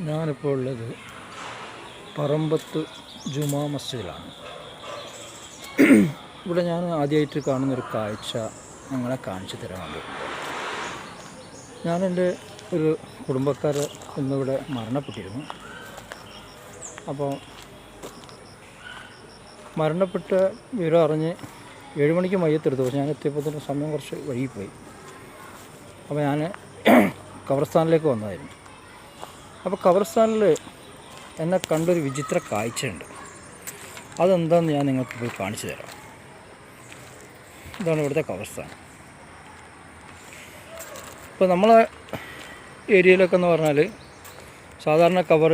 ഞാനിപ്പോൾ ഉള്ളത് പറമ്പത്ത് ജുമാ മസ്ജിദിലാണ്. ഇവിടെ ഞാൻ ആദ്യമായിട്ട് കാണുന്നൊരു കാഴ്ച നിങ്ങളെ കാണിച്ചു തരാനുണ്ട്. എൻ്റെ ഒരു കുടുംബക്കാർ ഇന്നിവിടെ മരണപ്പെട്ടിരുന്നു. അപ്പോൾ മരണപ്പെട്ട വിവരം അറിഞ്ഞ് 7 മണിക്ക് മയ്യത്തെടുത്തു. പക്ഷേ ഞാൻ എത്തിയപ്പോൾ തന്നെ സമയം കുറച്ച് വൈകിപ്പോയി. അപ്പോൾ ഞാൻ ഖബർസ്ഥാനിലേക്ക് വന്നതായിരുന്നു. അപ്പോൾ ഖബർസ്ഥാനിൽ എന്നെ കണ്ടൊരു വിചിത്ര കാഴ്ചയുണ്ട്. അതെന്താണെന്ന് ഞാൻ നിങ്ങൾക്ക് പോയി കാണിച്ചു തരാം. ഇതാണ് ഇവിടുത്തെ ഖബർസ്ഥാൻ. ഇപ്പോൾ നമ്മളെ ഏരിയയിലൊക്കെ എന്ന് പറഞ്ഞാൽ സാധാരണ ഖബർ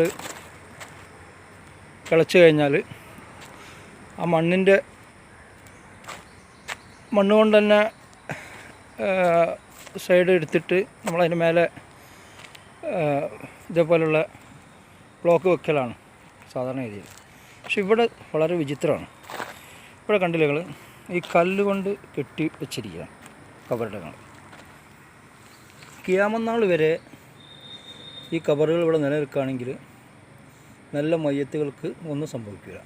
കിളച്ച് കഴിഞ്ഞാൽ ആ മണ്ണ് കൊണ്ട് തന്നെ സൈഡ് എടുത്തിട്ട് നമ്മളതിന് മേലെ ഇതേപോലുള്ള ബ്ലോക്ക് വെക്കലാണ് സാധാരണ രീതിയിൽ. പക്ഷെ ഇവിടെ വളരെ വിചിത്രമാണ്. ഇവിടെ കണ്ടില്ലേ നിങ്ങൾ, ഈ കല്ല് കൊണ്ട് കെട്ടി വെച്ചിരിക്കുക ഖബറിടങ്ങൾ. ഖിയാമത്ത് നാൾ വരെ ഈ ഖബറുകൾ ഇവിടെ നിലനിൽക്കുകയാണെങ്കിൽ നല്ല മയ്യത്തുകൾക്ക് ഒന്നും സംഭവിക്കില്ല.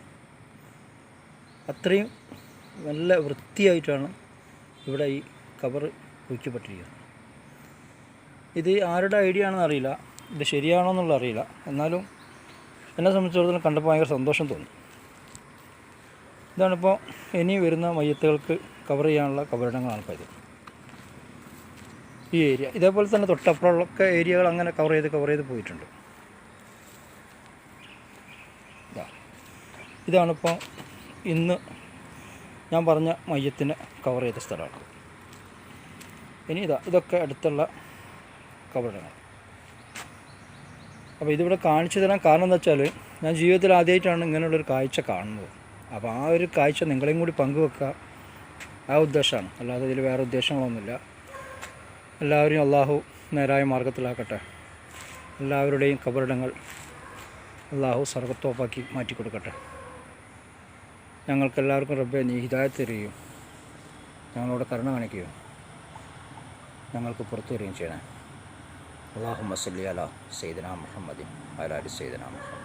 അത്രയും നല്ല വൃത്തിയായിട്ടാണ് ഇവിടെ ഈ ഖബർ കുഴിക്കപ്പെട്ടിരിക്കുന്നത്. ഇത് ആരുടെ ഐഡിയ ആണെന്ന് അറിയില്ല, ഇത് ശരിയാണോ എന്നുള്ള അറിയില്ല. എന്നാലും എന്നെ സംബന്ധിച്ചിടത്തോളം കണ്ടപ്പോൾ ഭയങ്കര സന്തോഷം തോന്നി. ഇതാണിപ്പോൾ ഇനി വരുന്ന മയ്യത്തുകൾക്ക് കവർ ചെയ്യാനുള്ള ഖബറിടങ്ങളാണ് ഇപ്പോൾ ഇത്. ഈ ഏരിയ ഇതേപോലെ തന്നെ തൊട്ടപ്പുറമുള്ളൊക്കെ ഏരിയകൾ അങ്ങനെ കവർ ചെയ്ത് പോയിട്ടുണ്ട്. ഇതാണിപ്പോൾ ഇന്ന് ഞാൻ പറഞ്ഞ മയ്യത്തിനെ കവർ ചെയ്ത സ്ഥലമാണ്. ഇനി ഇതൊക്കെ അടുത്തുള്ള ഖബറിടങ്ങൾ. അപ്പോൾ ഇതിവിടെ കാണിച്ചു തരാൻ കാരണം എന്താ വെച്ചാൽ ഞാൻ ജീവിതത്തിൽ ആദ്യമായിട്ടാണ് ഇങ്ങനെയുള്ളൊരു കാഴ്ച കാണുന്നത്. അപ്പോൾ ആ ഒരു കാഴ്ച നിങ്ങളെയും കൂടി പങ്കുവെക്കുക, ആ ഉദ്ദേശമാണ്. അല്ലാതെ ഇതിൽ വേറെ ഉദ്ദേശങ്ങളൊന്നുമില്ല. എല്ലാവരെയും അള്ളാഹു നേരായ മാർഗത്തിലാക്കട്ടെ. എല്ലാവരുടെയും ഖബറിടങ്ങൾ അള്ളാഹു സ്വർഗ്ഗത്തോപ്പാക്കി മാറ്റിക്കൊടുക്കട്ടെ. ഞങ്ങൾക്കെല്ലാവർക്കും റബ്ബേ നീ ഹിദായത്ത് തരികയും ഞങ്ങളോട് കരുണ കാണിക്കുകയും ഞങ്ങൾക്ക് പുറത്തു വരികയും ചെയ്യണേ. അല്ലാഹുമ്മ സല്ലി അലാ സയ്യിദിനാ മുഹമ്മദിൻ വഅലാ ആലി സയ്യിദിനാ മുഹമ്മദ്.